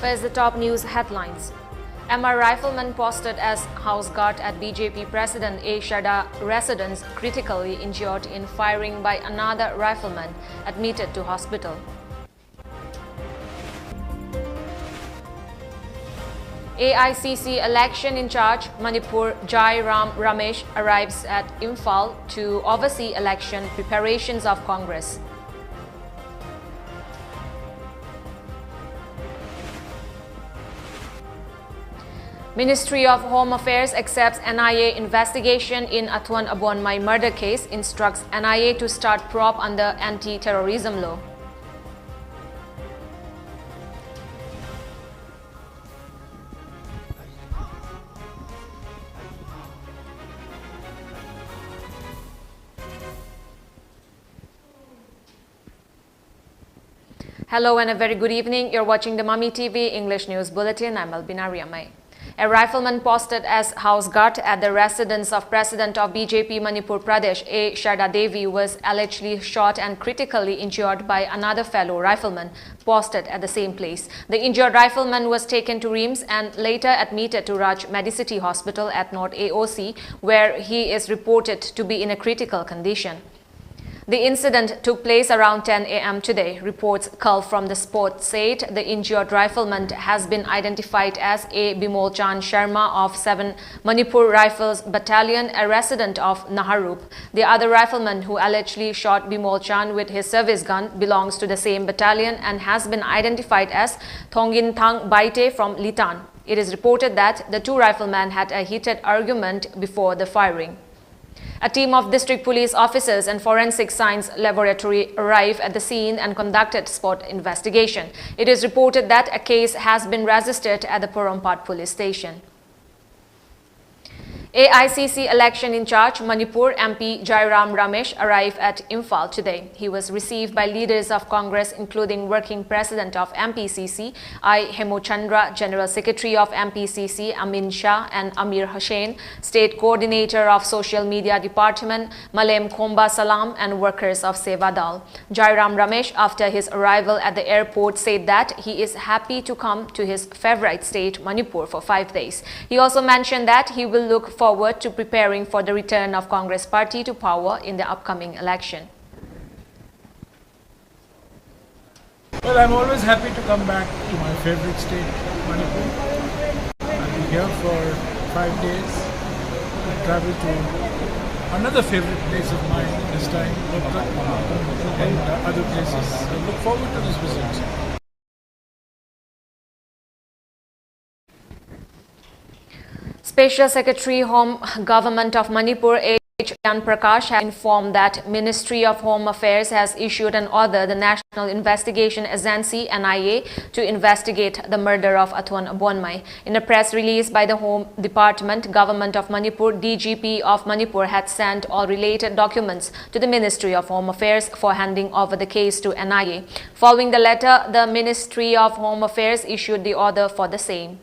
First, the top news headlines. MR Rifleman posted as house guard at BJP President A. Sharda residence critically injured in firing by another rifleman, admitted to hospital. AICC election in charge, Manipur Jairam Ramesh arrives at Imphal to oversee election preparations of Congress. Ministry of Home Affairs accepts NIA investigation in Atwan Abonmai murder case, instructs NIA to start probe under anti-terrorism law. Hello and a very good evening. You're watching the MAMI TV English News Bulletin. I'm ALBINA RIAMEI. A rifleman posted as house guard at the residence of President of BJP Manipur Pradesh A. Sharda Devi was allegedly shot and critically injured by another fellow rifleman posted at the same place. The injured rifleman was taken to RIMS and later admitted to Raj Medicity Hospital at North AOC, where he is reported to be in a critical condition. The incident took place around 10 a.m. today. Reports culled from the spot said the injured rifleman has been identified as A. Bimol Chand Sharma of 7 Manipur Rifles Battalion, a resident of Naharup. The other rifleman who allegedly shot Bimol Chand with his service gun belongs to the same battalion and has been identified as Thongin Thang Baite from Litan. It is reported that the two riflemen had a heated argument before the firing. A team of district police officers and forensic science laboratory arrived at the scene and conducted spot investigation. It is reported that a case has been registered at the Porompat police station. AICC election in charge, Manipur MP Jairam Ramesh arrived at Imphal today. He was received by leaders of Congress, including Working President of MPCC, I. Hemochandra, General Secretary of MPCC, Amin Shah, and Amir Hussain, State Coordinator of Social Media Department, Malem Khomba Salam, and workers of Seva Dal. Jairam Ramesh, after his arrival at the airport, said that he is happy to come to his favorite state, Manipur, for 5 days. He also mentioned that he will look forward to preparing for the return of Congress party to power in the upcoming election. Well, I'm always happy to come back to my favorite state, Manipur. I'll be here for 5 days. I travel to another favorite place of mine this time, and other places. I look forward to this visit. Special Secretary Home Government of Manipur H. Jan Prakash has informed that Ministry of Home Affairs has issued an order the National Investigation Agency NIA to investigate the murder of Atwan Abonmai. In a press release by the Home Department, Government of Manipur, DGP of Manipur had sent all related documents to the Ministry of Home Affairs for handing over the case to NIA. Following the letter, the Ministry of Home Affairs issued the order for the same.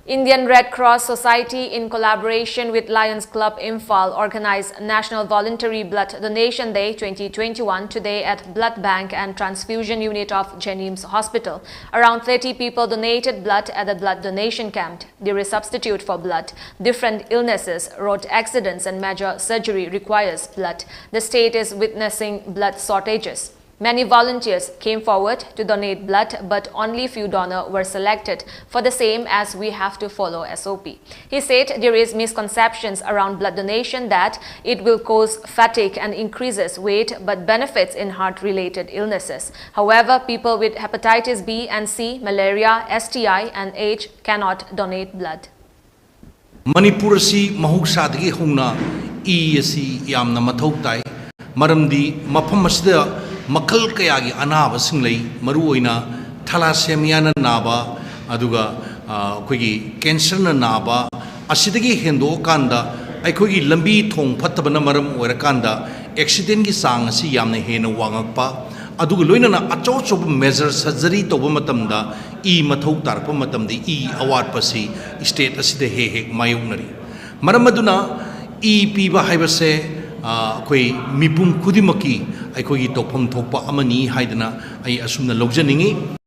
Indian Red Cross Society, in collaboration with Lions Club Imphal, organized National Voluntary Blood Donation Day 2021 today at Blood Bank and Transfusion Unit of Jairam's Hospital. Around 30 people donated blood at the blood donation camp. There is substitute for blood. Different illnesses, road accidents and major surgery requires blood. The state is witnessing blood shortages. Many volunteers came forward to donate blood, but only few donors were selected for the same, as we have to follow SOP. He said there is misconceptions around blood donation that it will cause fatigue and increases weight, but benefits in heart-related illnesses. However, people with hepatitis B and C, malaria, STI and AIDS cannot donate blood. Manipur si mahuksadagi hungna si yamna mathau tai maramdi mafam asida makal kayagi anaba singlei maruoina thalassemia na naba aduga akhoi cancer na naba asidagi hendo kanda akhoi lambi thong phattabana maram oirakanda accident gi sang asi yamna hena wangakpa aduga loinana acho chob measure surgery toba matamda mathau tarpa matamdi award pasi state asida he mayungnari maram aduna piba haibase akhoi mipum khudimaki akhoi tokpham thokpa amani haidana ai asumna logjaningi.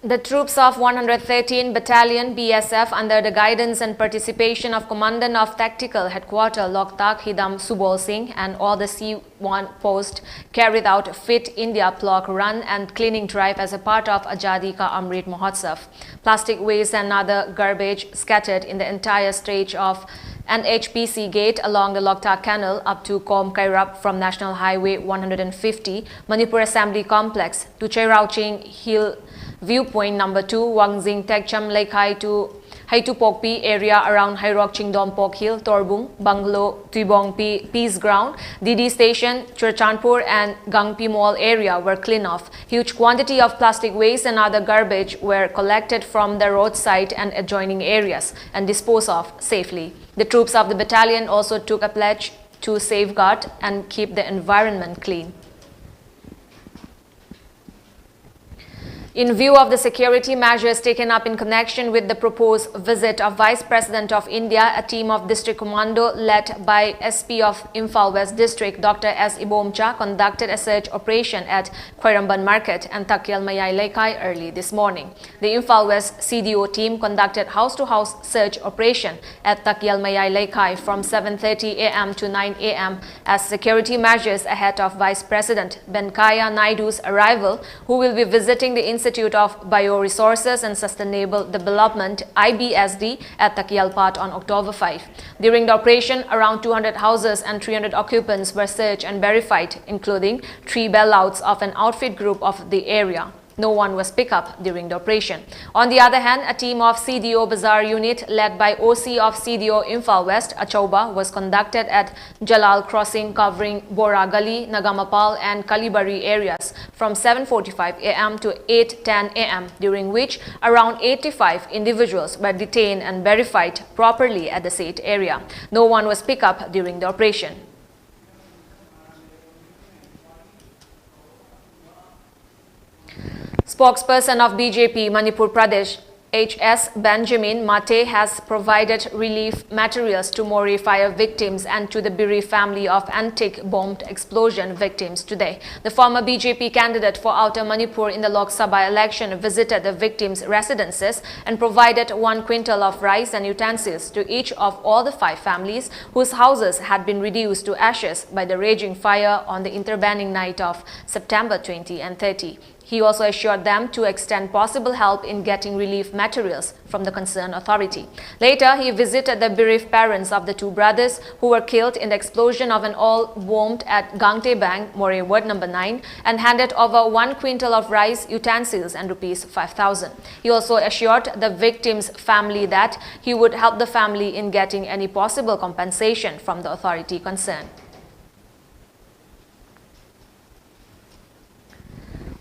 The troops of 113 Battalion BSF under the guidance and participation of Commandant of Tactical Headquarters Loktak Hidam Subol Singh and all the C1 post carried out Fit India Block Run and Cleaning Drive as a part of Azadi Ka Amrit Mahotsav. Plastic waste and other garbage scattered in the entire stretch of NHPC gate along the Loktak Canal up to Kom Kairap from National Highway 150, Manipur Assembly Complex to Cherauching Hill Viewpoint number 2, Wangjing Tekcham Laikhai to Haitupokpi area around Hairok Chingdom Pok Hill, Torbung, Banglo, Tuibong Peace Ground, Didi Station, Churchanpur and Gangpi Mall area were cleaned off. Huge quantity of plastic waste and other garbage were collected from the roadside and adjoining areas and disposed of safely. The troops of the battalion also took a pledge to safeguard and keep the environment clean. In view of the security measures taken up in connection with the proposed visit of Vice President of India, a team of District Commando led by SP of Imphal West District, Dr. S. Ibomcha, conducted a search operation at Khairamban Market and Takyal Mayai Laikai early this morning. The Imphal West CDO team conducted house-to-house search operation at Takyal Mayai Laikai from 7:30 a.m. to 9 a.m. as security measures ahead of Vice President Venkaiah Naidu's arrival, who will be visiting the Institute of Bioresources and Sustainable Development IBSD at Takyalpat on October 5. During the operation, around 200 houses and 300 occupants were searched and verified, including 3 bailouts of an outfit group of the area. No one was picked up during the operation. On the other hand, a team of CDO Bazaar unit led by OC of CDO Imphal West, Achauba, was conducted at Jalal Crossing covering Bora Gali, Nagamapal and Kalibari areas from 7:45 a.m. to 8:10 a.m., during which around 85 individuals were detained and verified properly at the said area. No one was picked up during the operation. Spokesperson of BJP Manipur Pradesh H.S. Benjamin Mate has provided relief materials to Mori fire victims and to the Biri family of antique bombed explosion victims today. The former BJP candidate for Outer Manipur in the Lok Sabha election visited the victims' residences and provided 1 quintal of rice and utensils to each of all the 5 families whose houses had been reduced to ashes by the raging fire on the intervening night of September 20 and 30. He also assured them to extend possible help in getting relief materials from the concerned authority. Later, he visited the bereaved parents of the 2 brothers who were killed in the explosion of an oil bombed at Gangte Bank, More Ward number 9, and handed over 1 quintal of rice, utensils and rupees 5,000. He also assured the victim's family that he would help the family in getting any possible compensation from the authority concerned.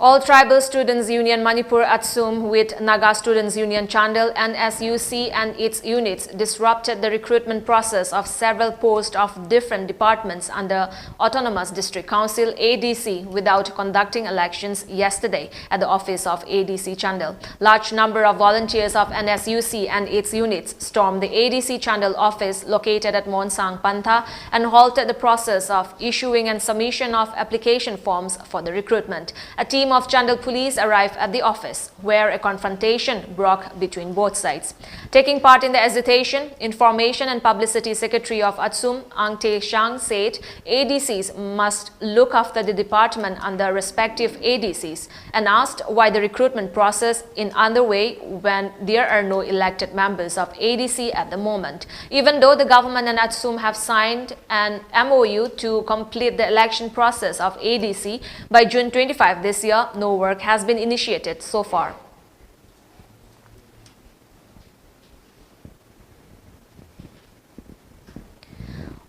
All Tribal Students Union Manipur Atsum with Naga Students Union Chandel and SUC and its units disrupted the recruitment process of several posts of different departments under Autonomous District Council ADC without conducting elections yesterday at the office of ADC Chandel. Large number of volunteers of NSUC and its units stormed the ADC Chandel office located at Monsang Pantha and halted the process of issuing and submission of application forms for the recruitment. A team of Chandel police arrived at the office, where a confrontation broke between both sides. Taking part in the agitation, Information and Publicity Secretary of Atsum, Ang Tae Shang, said ADCs must look after the department under respective ADCs and asked why the recruitment process is underway when there are no elected members of ADC at the moment. Even though the government and Atsum have signed an MOU to complete the election process of ADC by June 25 this year, no work has been initiated so far.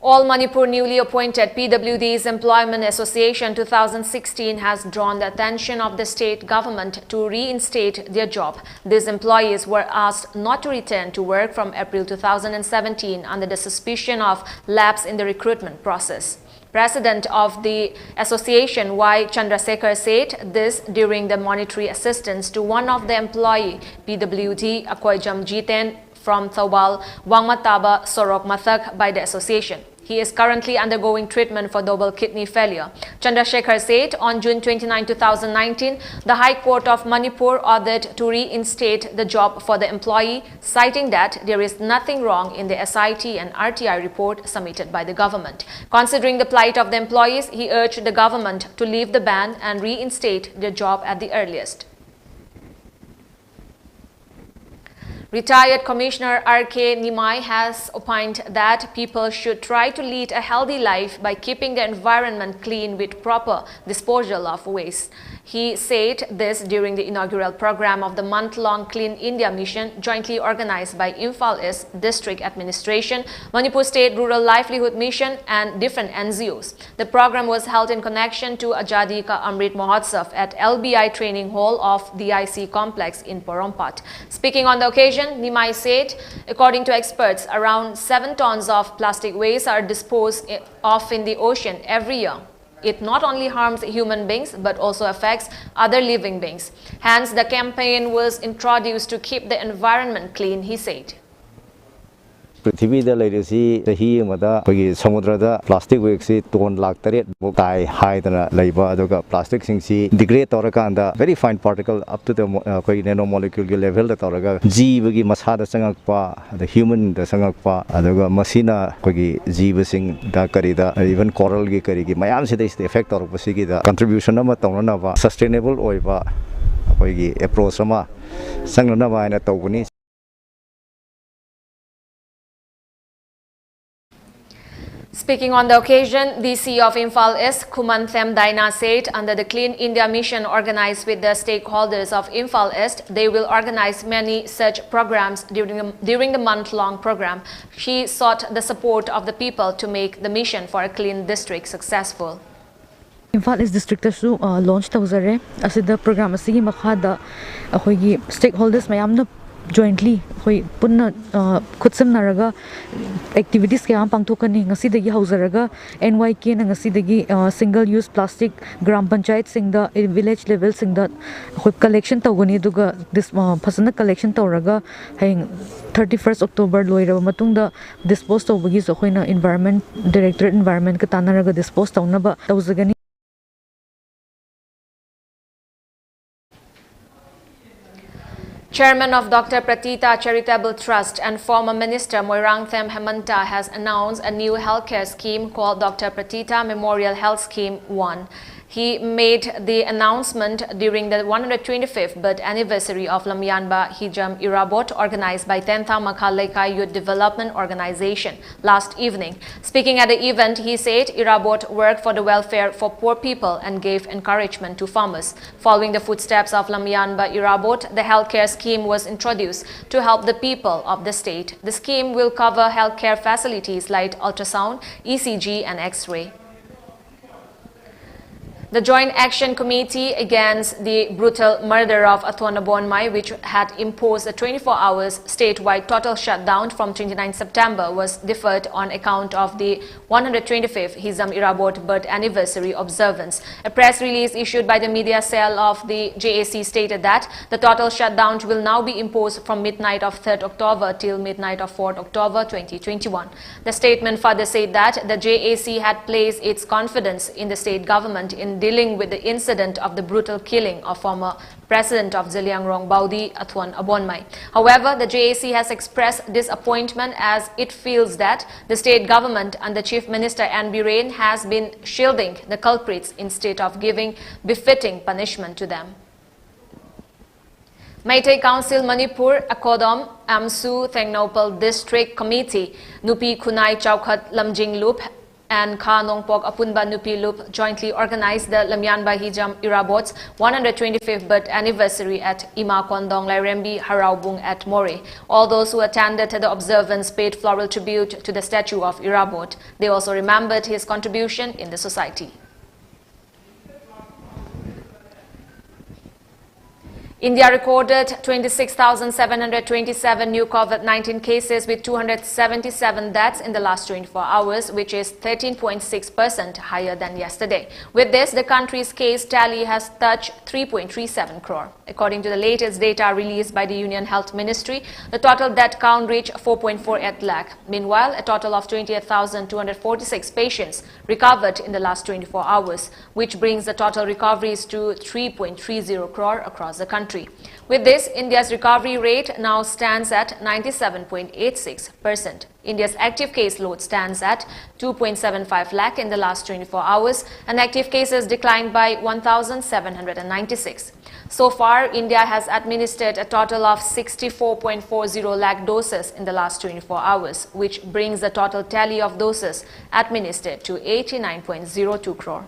All Manipur newly appointed PWD's Employees Association 2016 has drawn the attention of the state government to reinstate their job. These employees were asked not to return to work from April 2017 under the suspicion of lapse in the recruitment process. President of the association, Y. Chandrasekhar, said this during the monetary assistance to one of the employee, PWD Akoijam Jiten, from Thawal, Wangmataba, Sorok Mathak by the association. He is currently undergoing treatment for double kidney failure. Chandrasekhar said on June 29, 2019, the High Court of Manipur ordered to reinstate the job for the employee, citing that there is nothing wrong in the SIT and RTI report submitted by the government. Considering the plight of the employees, he urged the government to leave the ban and reinstate their job at the earliest. Retired Commissioner R.K. Nimai has opined that people should try to lead a healthy life by keeping the environment clean with proper disposal of waste. He said this during the inaugural program of the month-long Clean India mission jointly organized by Imphal East District Administration, Manipur State Rural Livelihood Mission and different NGOs. The program was held in connection to Azadi Ka Amrit Mahotsav at LBI Training Hall of DIC Complex in Porompat. Speaking on the occasion, Nimai said, according to experts, around 7 tons of plastic waste are disposed of in the ocean every year. It not only harms human beings but also affects other living beings. Hence, the campaign was introduced to keep the environment clean, he said. पृथ्वी दा लेरेसी सही मदा कोई समुद्र दा plastic वेक्सी ton lakh तरेट बुकाई हाई तना लेबा अदुगा प्लास्टिक सिंगसी डिग्रेड तोरका अंदा very fine particle up to the कोई नैनो मॉलिक्यूल के लेवल दा तोरगा जीव की मसा दा संगकपा द ह्यूमन दा संगकपा अदुगा मसीना कोई जीव सिंग दा करीदा इवन कोरल की करीगी मयाम से इस इफेक्ट तोरपसी की दा कंट्रीब्यूशन अमा तौननाबा सस्टेनेबल ओइबा कोई अप्रोच अमा संगननाबा आइना तौबनी. Speaking on the occasion, the CEO of Imphal East, Kumanthem Daina, said under the Clean India mission organized with the stakeholders of Imphal East, they will organize many such programs during the month-long program. She sought the support of the people to make the mission for a clean district successful. Imphal East District su launch tawzare asida program asigi makhada ahoigi stakeholders mayamna jointly hoi punna khutsam naraga activities kya pangthokani ngasi dagi hauzaraga NYK na ngasi dagi single use plastic gram panchayat singda village level singda hoi collection tawgani duga this phasana collection tawraga hang 31st October loiraba matungda dispose tawbagi so hoina environment directorate environment ka tanaraga dispose tawnaba tawzagani. Chairman of Dr. Pratita Charitable Trust and former Minister Moirangthem Hemanta has announced a new healthcare scheme called Dr. Pratita Memorial Health Scheme 1. He made the announcement during the 125th birth anniversary of Lami Baijans Irabot organized by Tentha Makhalaikai Youth Development Organization last evening. Speaking at the event, he said Irabot worked for the welfare for poor people and gave encouragement to farmers. Following the footsteps of Lami Irabot, the healthcare scheme was introduced to help the people of the state. The scheme will cover healthcare facilities like ultrasound, ECG and X-ray. The Joint Action Committee against the brutal murder of Athwana Bonmai, which had imposed a 24 hours statewide total shutdown from 29 September, was deferred on account of the 125th Hizam Irabot birth anniversary observance. A press release issued by the media cell of the JAC stated that the total shutdown will now be imposed from midnight of 3rd October till midnight of 4th October 2021. The statement further said that the JAC had placed its confidence in the state government in dealing with the incident of the brutal killing of former President of Zeliangrong Baudi Athwan Abonmai. However, the JAC has expressed disappointment as it feels that the state government under Chief Minister N. Biren has been shielding the culprits instead of giving befitting punishment to them. Meitei Council Manipur, Akodom, Amsu, Thengnopal District Committee, Nupi Kunai Chaukhat Lamjing Loop, and Kha Nongpok Apunba Nupi Loop jointly organized the Lami Baijans Irabot's 125th birth anniversary at Ima Kondong Lairembi Haraubung at More. All those who attended the observance paid floral tribute to the statue of Irabot. They also remembered his contribution in the society. India recorded 26,727 new COVID-19 cases with 277 deaths in the last 24 hours, which is 13.6% higher than yesterday. With this, the country's case tally has touched 3.37 crore. According to the latest data released by the Union Health Ministry, the total death count reached 4.48 lakh. Meanwhile, a total of 28,246 patients recovered in the last 24 hours, which brings the total recoveries to 3.30 crore across the country. With this, India's recovery rate now stands at 97.86%. India's active case load stands at 2.75 lakh in the last 24 hours, and active cases declined by 1,796. So far, India has administered a total of 64.40 lakh doses in the last 24 hours, which brings the total tally of doses administered to 89.02 crore.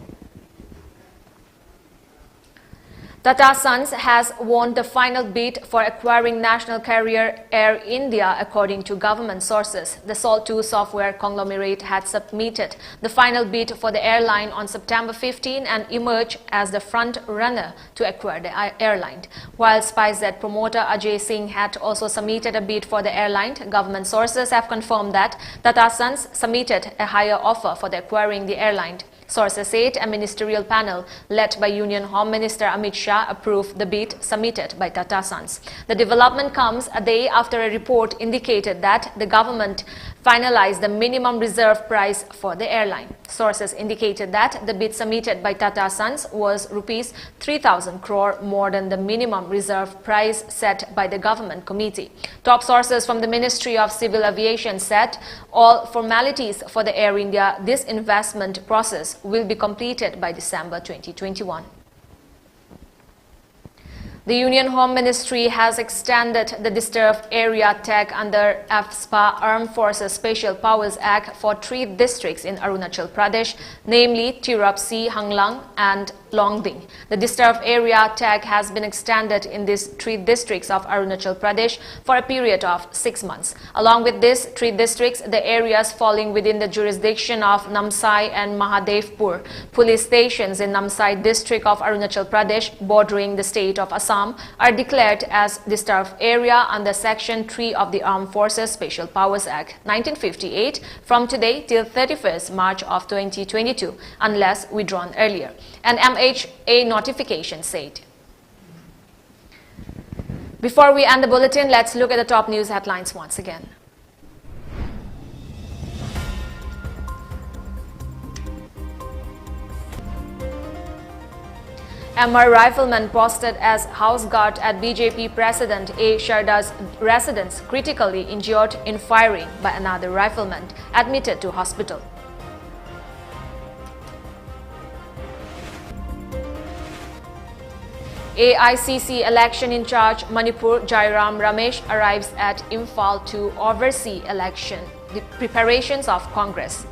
Tata Sons has won the final bid for acquiring national carrier Air India, according to government sources. The Salt2 software conglomerate had submitted the final bid for the airline on September 15 and emerged as the front runner to acquire the airline. While SpiceJet promoter Ajay Singh had also submitted a bid for the airline, government sources have confirmed that Tata Sons submitted a higher offer for acquiring the airline. Sources said a ministerial panel led by Union Home Minister Amit Shah approved the bid submitted by Tata Sons. The development comes a day after a report indicated that the government finalized the minimum reserve price for the airline. Sources indicated that the bid submitted by Tata Sons was rupees 3,000 crore more than the minimum reserve price set by the government committee. Top sources from the Ministry of Civil Aviation said all formalities for the Air India disinvestment process will be completed by December 2021. The Union Home Ministry has extended the disturbed area tag under AFSPA Armed Forces Special Powers Act for 3 districts in Arunachal Pradesh, namely Tirupsi, Hanglang and Longding. The disturbed area tag has been extended in these 3 districts of Arunachal Pradesh for a period of 6 months. Along with these 3 districts, the areas falling within the jurisdiction of Namsai and Mahadevpur police stations in Namsai district of Arunachal Pradesh bordering the state of Assam are declared as disturbed area under Section 3 of the Armed Forces Special Powers Act 1958 from today till 31st March of 2022 unless withdrawn earlier. An MHA notification said. Before we end the bulletin, let's look at the top news headlines once again. MR Rifleman posted as house guard at BJP President A. Sharda's residence critically injured in firing by another rifleman, admitted to hospital. AICC election in charge Manipur Jairam Ramesh arrives at Imphal to oversee election preparations of Congress.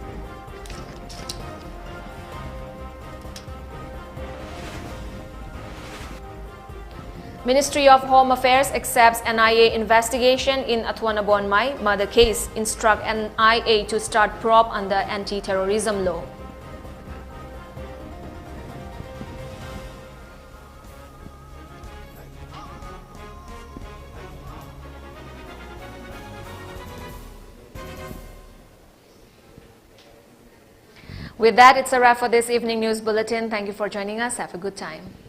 Ministry of Home Affairs accepts NIA investigation in Atwanabon Mai murder case, instruct NIA to start probe under anti-terrorism law. With that, it's a wrap for this evening news bulletin. Thank you for joining us. Have a good time.